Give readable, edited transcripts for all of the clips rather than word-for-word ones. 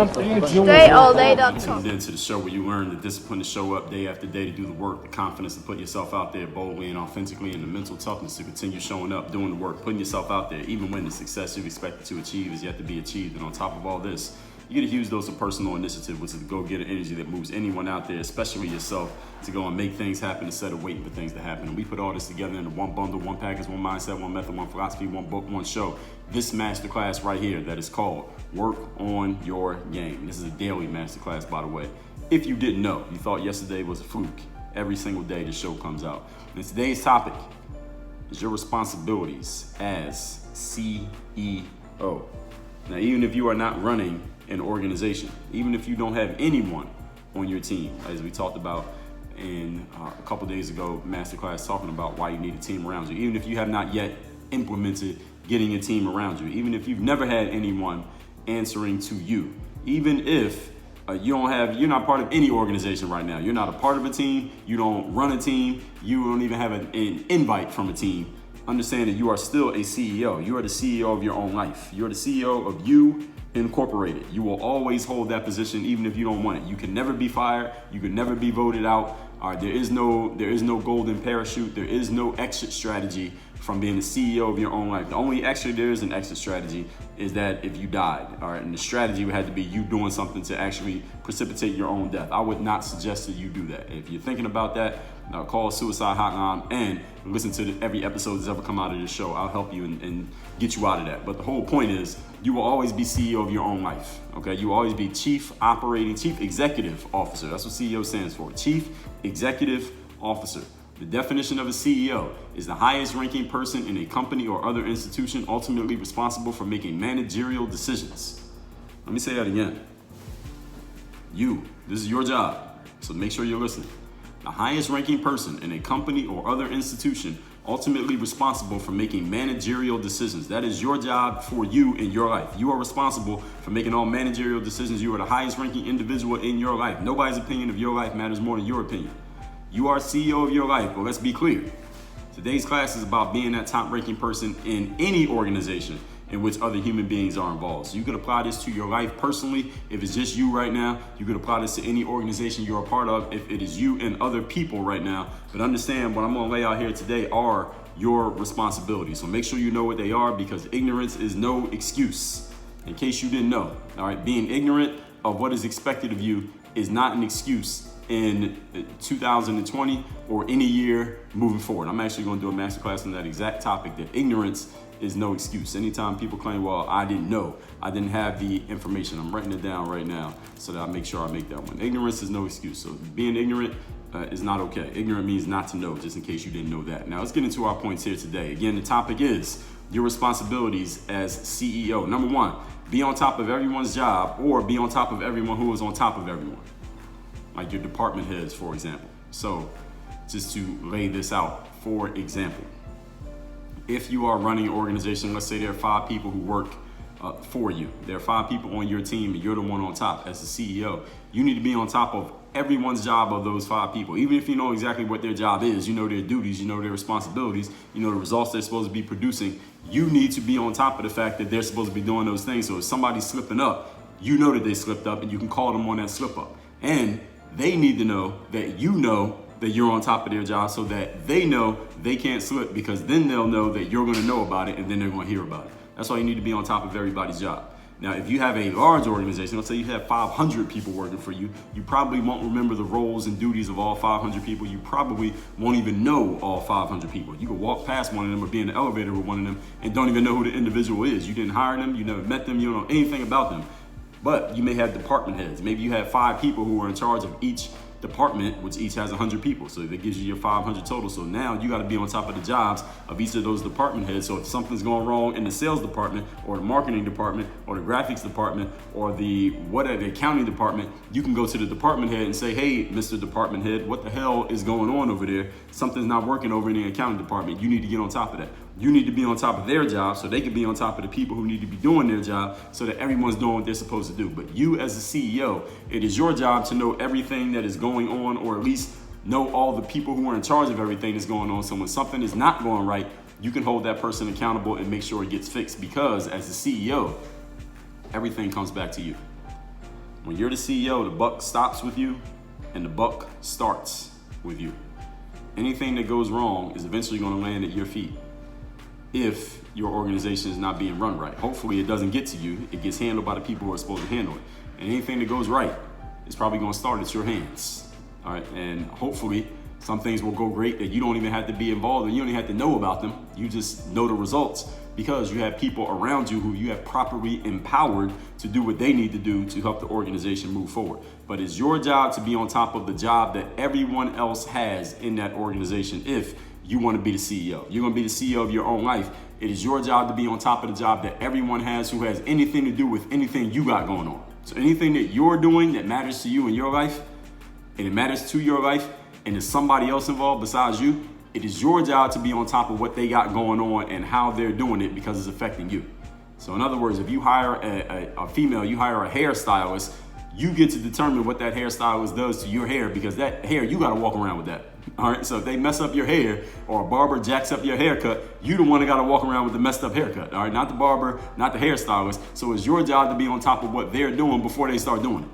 DreAllDay.com. Tuned into the show where you learn the discipline to show up day after day to do the work, the confidence to put yourself out there boldly and authentically, and the mental toughness to continue showing up, doing the work, putting yourself out there, even when the success you expected to achieve is yet to be achieved. And on top of all this, you get a huge dose of personal initiative, which is the go-getter energy that moves anyone out there, especially yourself, to go and make things happen instead of waiting for things to happen. And we put all this together in one bundle, one package, one mindset, one method, one philosophy, one book, one show. This masterclass right here that is called Work on Your Game. This is a daily masterclass, by the way. If you didn't know, you thought yesterday was a fluke. Every single day the show comes out. And today's topic is your responsibilities as CEO. Now, even if you are not running an organization, even if you don't have anyone on your team, as we talked about in a couple days ago, masterclass talking about why you need a team around you, even if you have not yet implemented getting a team around you, even if you've never had anyone answering to you, even if you're not part of any organization right now, you're not a part of a team, you don't run a team, you don't even have an invite from a team, understand that you are still a CEO. You are the CEO of your own life. You're the CEO of you Incorporated. You will always hold that position even if you don't want it. You can never be fired. You can never be voted out. There is no golden parachute. There is no exit strategy from being the CEO of your own life. The only exit there is an exit strategy is that if you died, all right, and the strategy would have to be you doing something to actually precipitate your own death. I would not suggest that you do that. If you're thinking about that, call suicide hotline and listen to every episode that's ever come out of this show. I'll help you and get you out of that. But the whole point is you will always be CEO of your own life. Okay, you will always be Chief Executive Officer. That's what CEO stands for. Chief Executive Officer. The definition of a CEO is the highest ranking person in a company or other institution ultimately responsible for making managerial decisions. Let me say that again. This is your job, so make sure you're listening. The highest ranking person in a company or other institution ultimately responsible for making managerial decisions. That is your job for you in your life. You are responsible for making all managerial decisions. You are the highest ranking individual in your life. Nobody's opinion of your life matters more than your opinion. You are CEO of your life, but let's be clear. Today's class is about being that top ranking person in any organization in which other human beings are involved. So you could apply this to your life personally. If it's just you right now, you could apply this to any organization you're a part of if it is you and other people right now. But understand what I'm gonna lay out here today are your responsibilities. So make sure you know what they are, because ignorance is no excuse. In case you didn't know, all right, being ignorant of what is expected of you is not an excuse in 2020 or any year moving forward. I'm actually gonna do a masterclass on that exact topic, that ignorance is no excuse. Anytime people claim, well, I didn't know, I didn't have the information, I'm writing it down right now so that I make sure I make that one. Ignorance is no excuse. So being ignorant is not okay. Ignorant means not to know, just in case you didn't know that. Now let's get into our points here today. Again, the topic is your responsibilities as CEO. Number one, be on top of everyone's job, or be on top of everyone who is on top of everyone. Like your department heads, for example. So just to lay this out, for example, if you are running an organization, let's say there are 5 people who work for you. There are 5 people on your team and you're the one on top as the CEO. You need to be on top of everyone's job of those 5 people. Even if you know exactly what their job is, you know their duties, you know their responsibilities, you know the results they're supposed to be producing, you need to be on top of the fact that they're supposed to be doing those things. So if somebody's slipping up, you know that they slipped up and you can call them on that slip up. And they need to know that you know that you're on top of their job, so that they know they can't slip, because then they'll know that you're going to know about it and then they're going to hear about it. That's why you need to be on top of everybody's job. Now, if you have a large organization, let's say you have 500 people working for you, you probably won't remember the roles and duties of all 500 people. You probably won't even know all 500 people. You could walk past one of them or be in the elevator with one of them and don't even know who the individual is. You didn't hire them, you never met them, you don't know anything about them. But you may have department heads. Maybe you have 5 people who are in charge of each department, which each has 100 people. So that gives you your 500 total. So now you got to be on top of the jobs of each of those department heads. So if something's going wrong in the sales department or the marketing department or the graphics department or the accounting department, you can go to the department head and say, hey, Mr. Department Head, what the hell is going on over there? Something's not working over in the accounting department. You need to get on top of that. You need to be on top of their job so they can be on top of the people who need to be doing their job, so that everyone's doing what they're supposed to do. But you as a CEO, it is your job to know everything that is going on, or at least know all the people who are in charge of everything that's going on. So when something is not going right, you can hold that person accountable and make sure it gets fixed, because as the CEO, everything comes back to you. When you're the CEO, the buck stops with you and the buck starts with you. Anything that goes wrong is eventually going to land at your feet if your organization is not being run right. Hopefully it doesn't get to you. It gets handled by the people who are supposed to handle it. And anything that goes right is probably going to start at your hands. All right, and hopefully some things will go great that you don't even have to be involved in. You don't even have to know about them. You just know the results because you have people around you who you have properly empowered to do what they need to do to help the organization move forward. But it's your job to be on top of the job that everyone else has in that organization if you want to be the CEO. You're going to be the CEO of your own life. It is your job to be on top of the job that everyone has who has anything to do with anything you got going on. So anything that you're doing that matters to you in your life, and it matters to your life, and there's somebody else involved besides you, it is your job to be on top of what they got going on and how they're doing it because it's affecting you. So in other words, if you hire a female, you hire a hairstylist, you get to determine what that hairstylist does to your hair because that hair, you got to walk around with that. All right, so if they mess up your hair or a barber jacks up your haircut, you the one that got to walk around with the messed up haircut. All right, not the barber, not the hairstylist. So it's your job to be on top of what they're doing before they start doing it.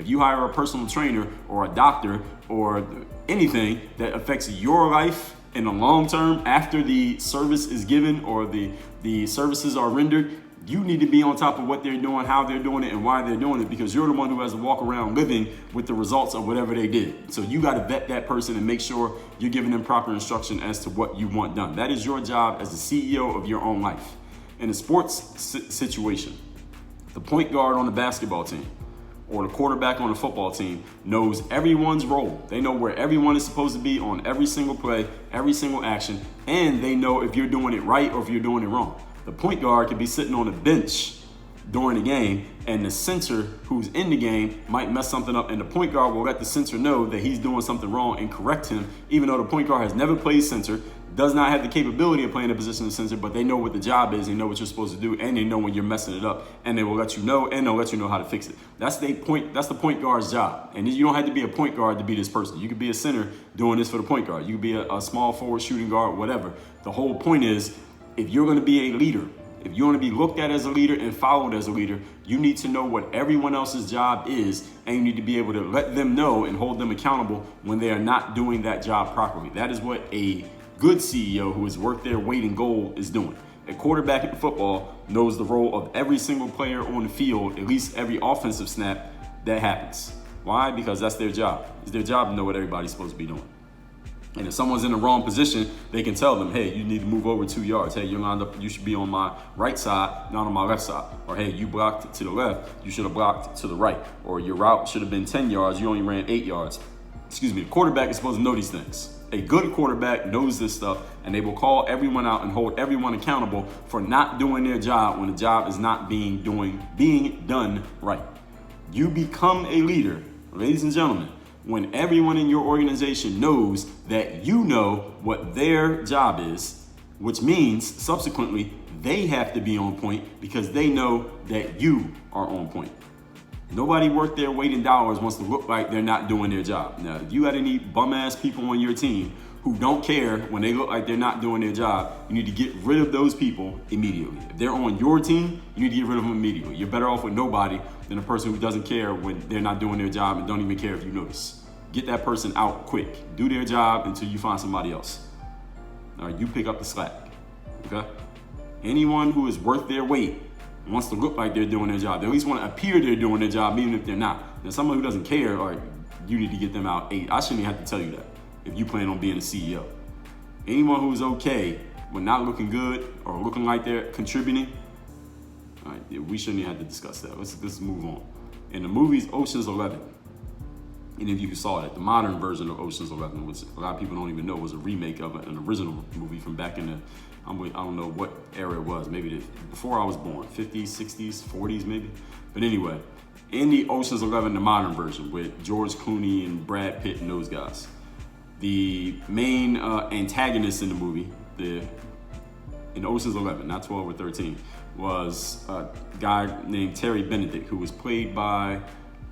If you hire a personal trainer or a doctor or anything that affects your life in the long term after the service is given or the services are rendered, you need to be on top of what they're doing, how they're doing it, and why they're doing it because you're the one who has to walk around living with the results of whatever they did. So you got to vet that person and make sure you're giving them proper instruction as to what you want done. That is your job as the CEO of your own life. In a sports situation, the point guard on the basketball team or the quarterback on the football team knows everyone's role. They know where everyone is supposed to be on every single play, every single action, and they know if you're doing it right or if you're doing it wrong. The point guard could be sitting on the bench during the game, and the center who's in the game might mess something up, and the point guard will let the center know that he's doing something wrong and correct him, even though the point guard has never played center, does not have the capability of playing the position of center, but they know what the job is, they know what you're supposed to do, and they know when you're messing it up, and they will let you know, and they'll let you know how to fix it. That's the point guard's job, and you don't have to be a point guard to be this person. You could be a center doing this for the point guard. You could be a small forward shooting guard, whatever. The whole point is, if you're going to be a leader, if you want to be looked at as a leader and followed as a leader, you need to know what everyone else's job is, and you need to be able to let them know and hold them accountable when they are not doing that job properly. That is what a good CEO who has worked their weight in gold is doing. A quarterback in football knows the role of every single player on the field, at least every offensive snap that happens. Why? Because that's their job. It's their job to know what everybody's supposed to be doing. And if someone's in the wrong position, they can tell them, hey, you need to move over 2 yards. Hey, you're lined up, you should be on my right side, not on my left side. Or hey, you blocked to the left, you should have blocked to the right. Or your route should have been 10 yards, you only ran 8 yards. The quarterback is supposed to know these things. A good quarterback knows this stuff, and they will call everyone out and hold everyone accountable for not doing their job when the job is not being done right. You become a leader, ladies and gentlemen, when everyone in your organization knows that you know what their job is, which means subsequently they have to be on point because they know that you are on point. Nobody worth their weight in dollars wants to look like they're not doing their job. Now, if you got any bum ass people on your team who don't care when they look like they're not doing their job, you need to get rid of those people immediately. If they're on your team, you need to get rid of them immediately. You're better off with nobody than a person who doesn't care when they're not doing their job and don't even care if you notice. Get that person out quick. Do their job until you find somebody else. All right, you pick up the slack, okay? Anyone who is worth their weight wants to look like they're doing their job. They at least want to appear they're doing their job, even if they're not. Now, someone who doesn't care, all right, you need to get them out 8. I shouldn't even have to tell you that if you plan on being a CEO. Anyone who's okay with not looking good or looking like they're contributing, all right, we shouldn't even have to discuss that. Let's move on. In the movies Ocean's 11, any of you who saw it, the modern version of Ocean's 11, which a lot of people don't even know was a remake of an original movie from back in the, I don't know what era it was, maybe before I was born, 50s, 60s, 40s maybe. But anyway, in the Ocean's 11, the modern version with George Clooney and Brad Pitt and those guys, the main antagonist in the movie, in Ocean's 11, not 12 or 13, was a guy named Terry Benedict, who was played by,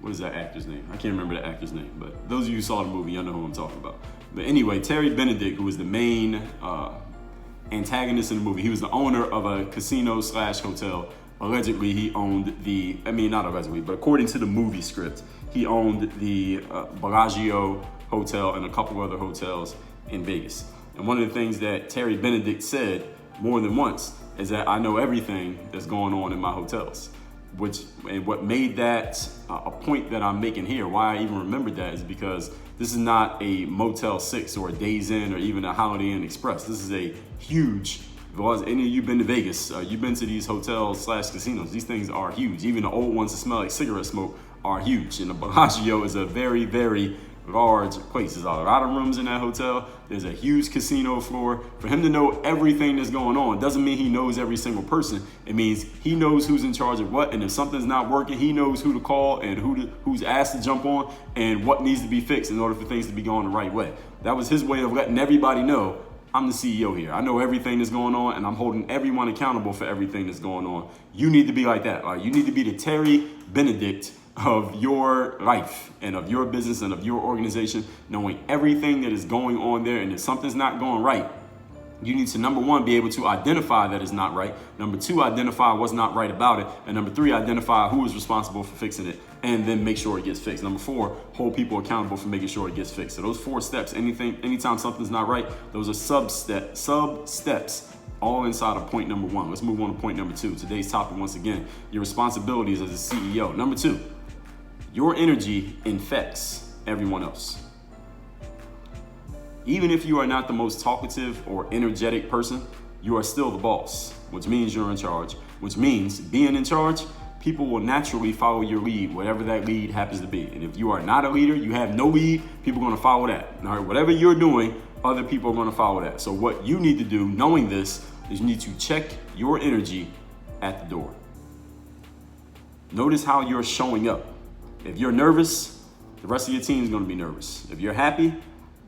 what is that actor's name? I can't remember the actor's name, but those of you who saw the movie, y'all know who I'm talking about. But anyway, Terry Benedict, who was the main antagonist in the movie, he was the owner of a casino/hotel allegedly he owned not allegedly, but according to the movie script, he owned the Bellagio Hotel and a couple other hotels in Vegas. And one of the things that Terry Benedict said more than once is that I know everything that's going on in my hotels. What made that a point that I'm making here, why I even remembered that, is because this is not a Motel 6 or a Days Inn or even a Holiday Inn Express. This is a huge, if any of you been to Vegas, you've been to these hotels/casinos, these things are huge. Even the old ones that smell like cigarette smoke are huge. And the Bellagio is a very, very large place. There's a lot of rooms in that hotel. There's a huge casino floor. For him to know everything that's going on doesn't mean he knows every single person. It means he knows who's in charge of what, and if something's not working, he knows who to call and who's asked to jump on and what needs to be fixed in order for things to be going the right way. That was his way of letting everybody know, I'm the CEO here. I know everything that's going on, and I'm holding everyone accountable for everything that's going on. You need to be like that. You need to be the Terry Benedict of your life and of your business and of your organization, knowing everything that is going on there. And if something's not going right, you need to, number one, be able to identify that it's not right. Number two, identify what's not right about it. And number three, identify who is responsible for fixing it and then make sure it gets fixed. Number four, hold people accountable for making sure it gets fixed. So those 4 steps, anytime something's not right, those are sub steps all inside of point number 1. Let's move on to point number 2. Today's topic, once again, your responsibilities as a CEO. Number 2, your energy infects everyone else. Even if you are not the most talkative or energetic person, you are still the boss, which means you're in charge, which means being in charge, people will naturally follow your lead, whatever that lead happens to be. And if you are not a leader, you have no lead, people are going to follow that. All right, whatever you're doing, other people are going to follow that. So what you need to do, knowing this, is you need to check your energy at the door. Notice how you're showing up. If you're nervous, the rest of your team is going to be nervous. If you're happy,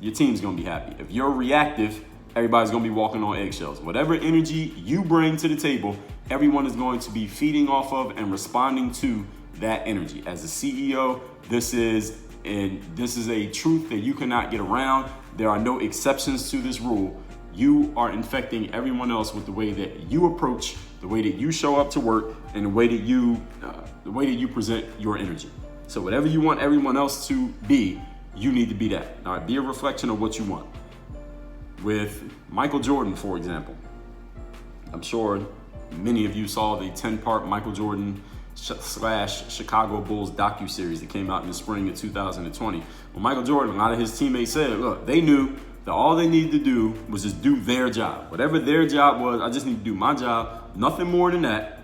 your team's going to be happy. If you're reactive, everybody's going to be walking on eggshells. Whatever energy you bring to the table, everyone is going to be feeding off of and responding to that energy. As a CEO, this is a truth that you cannot get around. There are no exceptions to this rule. You are infecting everyone else with the way that you approach, the way that you show up to work, and the way that you present your energy. So whatever you want everyone else to be, you need to be that. All right, be a reflection of what you want. With Michael Jordan, for example, I'm sure many of you saw the 10-part Michael Jordan / Chicago Bulls docuseries that came out in the spring of 2020. Well, Michael Jordan, a lot of his teammates said, look, they knew that all they needed to do was just do their job. Whatever their job was, I just need to do my job, nothing more than that.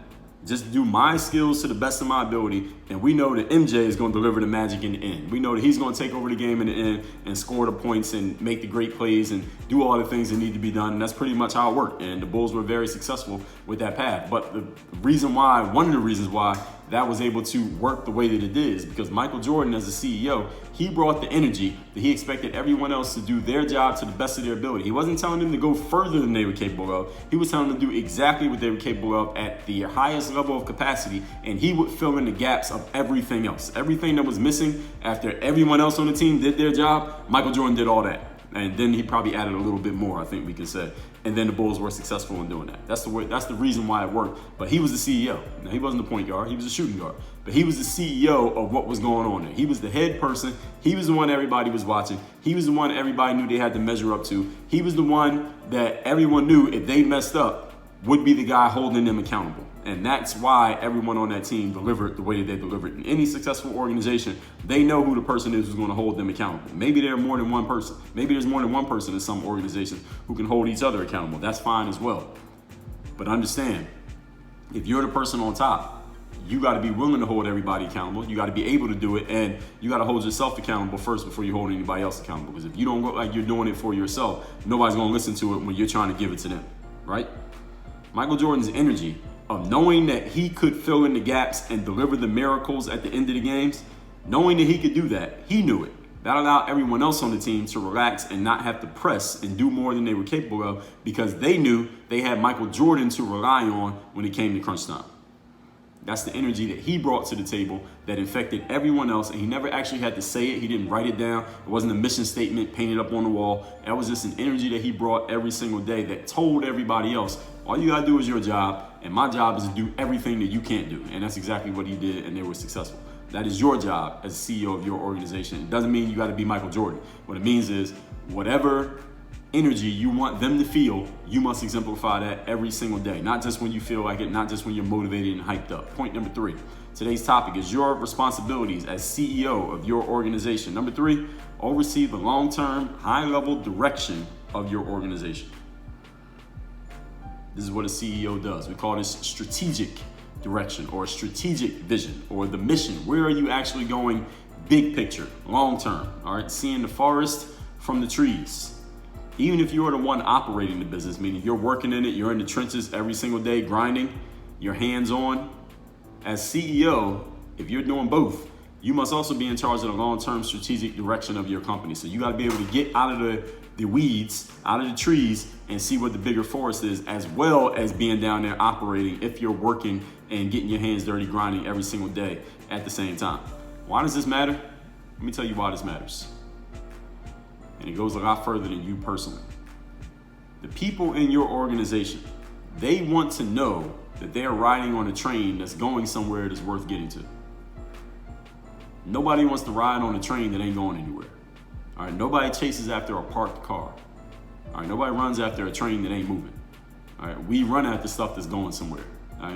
Just do my skills to the best of my ability, and we know that MJ is going to deliver the magic in the end. We know that he's going to take over the game in the end and score the points and make the great plays and do all the things that need to be done, and that's pretty much how it worked, and the Bulls were very successful with that path. But one of the reasons why that was able to work the way that it did is because Michael Jordan, as a CEO, he brought the energy that he expected everyone else to do their job to the best of their ability. He wasn't telling them to go further than they were capable of. He was telling them to do exactly what they were capable of at the highest level of capacity, and he would fill in the gaps of everything else. Everything that was missing after everyone else on the team did their job, Michael Jordan did all that. And then he probably added a little bit more, I think we can say. And then the Bulls were successful in doing that. That's the reason why it worked. But he was the CEO. Now, he wasn't the point guard. He was a shooting guard. But he was the CEO of what was going on there. He was the head person. He was the one everybody was watching. He was the one everybody knew they had to measure up to. He was the one that everyone knew if they messed up would be the guy holding them accountable. And that's why everyone on that team delivered the way that they delivered. In any successful organization, they know who the person is who's going to hold them accountable. Maybe there are more than one person. Maybe there's more than one person in some organizations who can hold each other accountable. That's fine as well. But understand, if you're the person on top, you got to be willing to hold everybody accountable. You got to be able to do it, and you got to hold yourself accountable first before you hold anybody else accountable. Because if you don't look like you're doing it for yourself, nobody's going to listen to it when you're trying to give it to them, right? Michael Jordan's energy of knowing that he could fill in the gaps and deliver the miracles at the end of the games, knowing that he could do that, he knew it. That allowed everyone else on the team to relax and not have to press and do more than they were capable of because they knew they had Michael Jordan to rely on when it came to crunch time. That's the energy that he brought to the table that infected everyone else, and he never actually had to say it. He didn't write it down. It wasn't a mission statement painted up on the wall. That was just an energy that he brought every single day that told everybody else, all you gotta do is your job, and my job is to do everything that you can't do. And that's exactly what he did, and they were successful. That is your job as CEO of your organization. It doesn't mean you got to be Michael Jordan. What it means is whatever energy you want them to feel, you must exemplify that every single day. Not just when you feel like it, not just when you're motivated and hyped up. Point number 3. Today's topic is your responsibilities as CEO of your organization. Number 3, oversee the long-term, high-level direction of your organization. This is what a CEO does. We call this strategic direction or strategic vision or the mission. Where are you actually going? Big picture, long-term, all right? Seeing the forest from the trees. Even if you're the one operating the business, meaning you're working in it, you're in the trenches every single day, grinding, you're hands-on. As CEO, if you're doing both, you must also be in charge of the long-term strategic direction of your company. So you got to be able to get out of the weeds, out of the trees, and see what the bigger forest is, as well as being down there operating if you're working and getting your hands dirty, grinding every single day at the same time. Why does this matter? Let me tell you why this matters. And it goes a lot further than you personally. The people in your organization, they want to know that they're riding on a train that's going somewhere that's worth getting to. Nobody wants to ride on a train that ain't going anywhere. All right, nobody chases after a parked car. All right, nobody runs after a train that ain't moving. All right, we run after stuff that's going somewhere.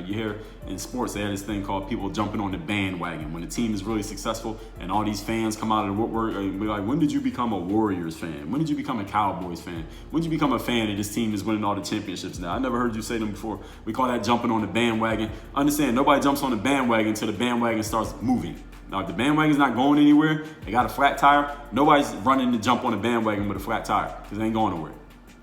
You hear in sports, they had this thing called people jumping on the bandwagon. When the team is really successful and all these fans come out of the woodwork and be like, when did you become a Warriors fan? When did you become a Cowboys fan? When did you become a fan of this team is winning all the championships now? I never heard you say them before. We call that jumping on the bandwagon. Understand, nobody jumps on the bandwagon until the bandwagon starts moving. Now, if the bandwagon's not going anywhere, they got a flat tire, nobody's running to jump on the bandwagon with a flat tire because it ain't going nowhere.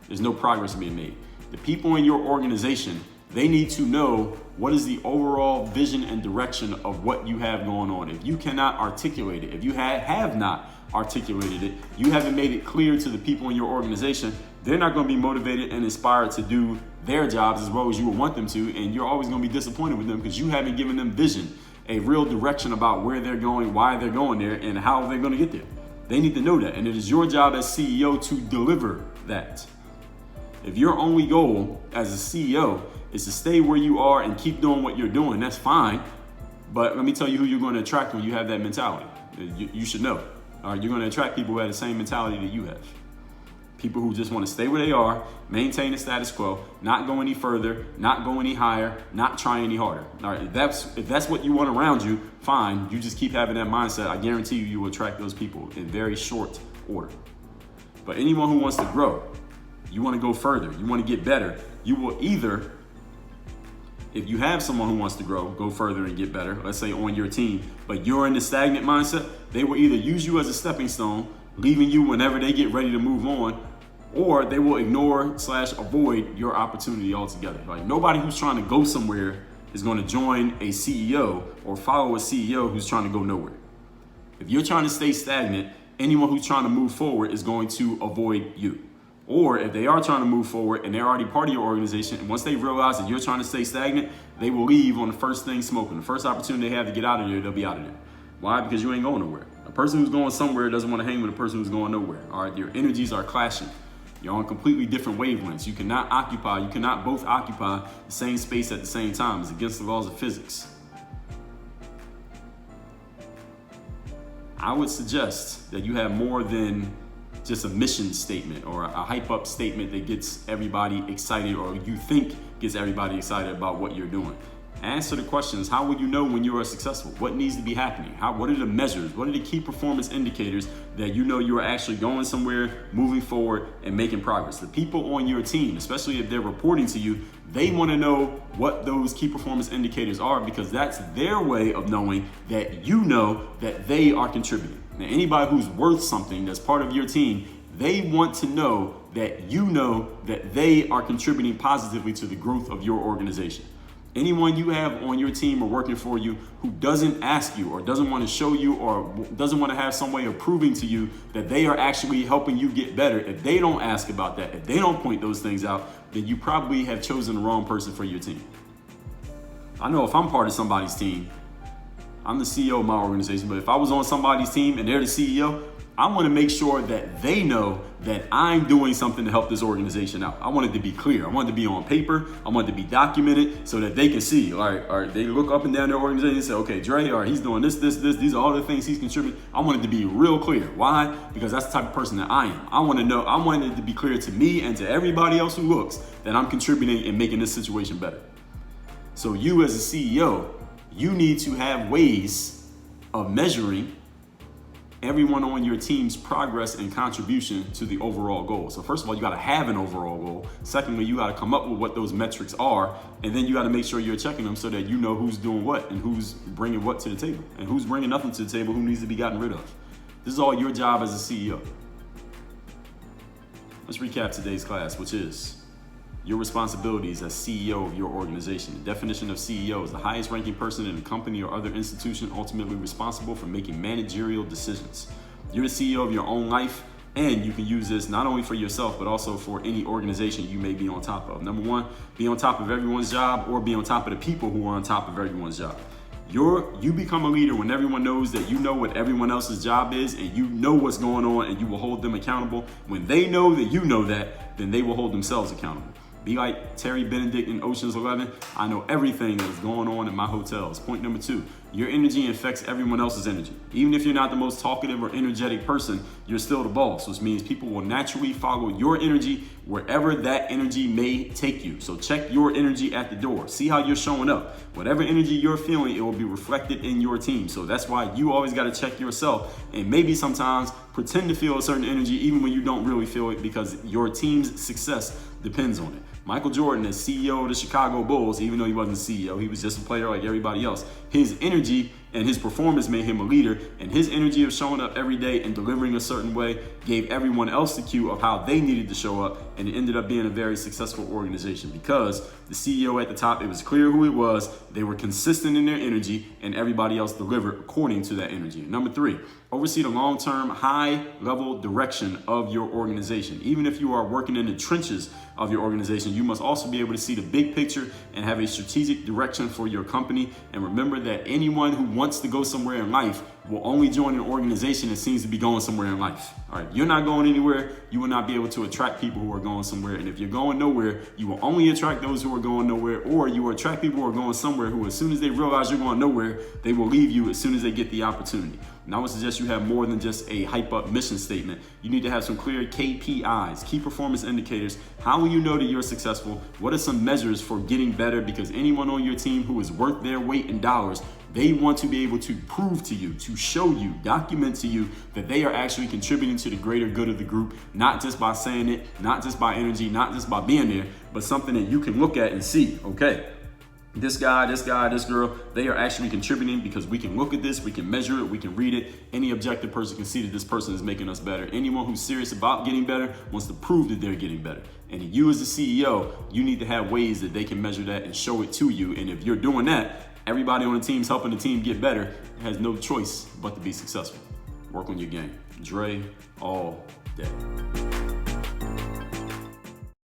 There's no progress being made. The people in your organization, they need to know what is the overall vision and direction of what you have going on. If you cannot articulate it, if you have not articulated it, you haven't made it clear to the people in your organization, they're not going to be motivated and inspired to do their jobs as well as you would want them to, and you're always going to be disappointed with them because you haven't given them vision, a real direction about where they're going, why they're going there, and how they're going to get there. They need to know that, and it is your job as CEO to deliver that. If your only goal as a CEO is to stay where you are and keep doing what you're doing, that's fine. But let me tell you who you're going to attract when you have that mentality. You should know. All right, you're going to attract people who have the same mentality that you have. People who just want to stay where they are, maintain the status quo, not go any further, not go any higher, not try any harder. All right, if that's what you want around you, fine. You just keep having that mindset. I guarantee you will attract those people in very short order. But anyone who wants to grow, you want to go further, you want to get better, you will either, if you have someone who wants to grow, go further and get better, let's say on your team, but you're in the stagnant mindset, they will either use you as a stepping stone, leaving you whenever they get ready to move on, or they will ignore/avoid your opportunity altogether. Like, nobody who's trying to go somewhere is going to join a CEO or follow a CEO who's trying to go nowhere. If you're trying to stay stagnant, anyone who's trying to move forward is going to avoid you. Or if they are trying to move forward and they're already part of your organization, and once they realize that you're trying to stay stagnant, they will leave on the first thing smoking. The first opportunity they have to get out of there, they'll be out of there. Why? Because you ain't going nowhere. A person who's going somewhere doesn't want to hang with a person who's going nowhere. All right, your energies are clashing. You're on completely different wavelengths. You cannot both occupy the same space at the same time. It's against the laws of physics. I would suggest that you have more than just a mission statement or a hype up statement that gets everybody excited, or you think gets everybody excited about what you're doing. Answer the questions. How will you know when you are successful? What needs to be happening? What are the measures? What are the key performance indicators that you know you are actually going somewhere, moving forward, and making progress? The people on your team, especially if they're reporting to you, they want to know what those key performance indicators are, because that's their way of knowing that you know that they are contributing. Now, anybody who's worth something that's part of your team, they want to know that you know that they are contributing positively to the growth of your organization. Anyone you have on your team or working for you who doesn't ask you or doesn't want to show you or doesn't want to have some way of proving to you that they are actually helping you get better, if they don't ask about that, if they don't point those things out, then you probably have chosen the wrong person for your team. I know if I'm part of somebody's team, I'm the CEO of my organization, but if I was on somebody's team and they're the CEO, I want to make sure that they know that I'm doing something to help this organization out. I want it to be clear. I want it to be on paper. I want it to be documented so that they can see. All right, they look up and down their organization and say, okay, Dre, all right, he's doing this. These are all the things he's contributing. I want it to be real clear. Why? Because that's the type of person that I am. I want to know, I want it to be clear to me and to everybody else who looks that I'm contributing and making this situation better. So you as a CEO, you need to have ways of measuring everyone on your team's progress and contribution to the overall goal. So first of all, you got to have an overall goal. Secondly, you got to come up with what those metrics are, and then you got to make sure you're checking them so that you know who's doing what and who's bringing what to the table and who's bringing nothing to the table, who needs to be gotten rid of. This is all your job as a CEO. Let's recap today's class, which is your responsibilities as CEO of your organization. The definition of CEO is the highest ranking person in a company or other institution ultimately responsible for making managerial decisions. You're the CEO of your own life, and you can use this not only for yourself, but also for any organization you may be on top of. Number one, be on top of everyone's job or be on top of the people who are on top of everyone's job. You become a leader when everyone knows that you know what everyone else's job is and you know what's going on and you will hold them accountable. When they know that you know that, then they will hold themselves accountable. Be like Terry Benedict in Ocean's 11. I know everything that's going on in my hotels. Point number two, your energy infects everyone else's energy. Even if you're not the most talkative or energetic person, you're still the boss, which means people will naturally follow your energy wherever that energy may take you. So check your energy at the door. See how you're showing up. Whatever energy you're feeling, it will be reflected in your team. So that's why you always got to check yourself and maybe sometimes pretend to feel a certain energy even when you don't really feel it, because your team's success depends on it. Michael Jordan, as CEO of the Chicago Bulls, even though he wasn't CEO, he was just a player like everybody else. His energy and his performance made him a leader, and his energy of showing up every day and delivering a certain way gave everyone else the cue of how they needed to show up, and it ended up being a very successful organization because the CEO at the top, it was clear who it was, they were consistent in their energy, and everybody else delivered according to that energy. Number three, oversee the long-term, high-level direction of your organization. Even if you are working in the trenches of your organization, you must also be able to see the big picture and have a strategic direction for your company. And remember that anyone who wants to go somewhere in life will only join an organization that seems to be going somewhere in life. All right, you're not going anywhere. You will not be able to attract people who are going somewhere. And if you're going nowhere, you will only attract those who are going nowhere, or you will attract people who are going somewhere who, as soon as they realize you're going nowhere, they will leave you as soon as they get the opportunity. And I would suggest you have more than just a hype up mission statement. You need to have some clear KPIs, key performance indicators. How will you know that you're successful? What are some measures for getting better? Because anyone on your team who is worth their weight in dollars, they want to be able to prove to you, to show you, document to you that they are actually contributing to the greater good of the group, not just by saying it, not just by energy, not just by being there, but something that you can look at and see, okay, this guy, this girl, they are actually contributing because we can look at this, we can measure it, we can read it. Any objective person can see that this person is making us better. Anyone who's serious about getting better wants to prove that they're getting better. And you as the CEO, you need to have ways that they can measure that and show it to you. And if you're doing that, everybody on the team's helping the team get better, has no choice but to be successful. Work on your game. Dre all day.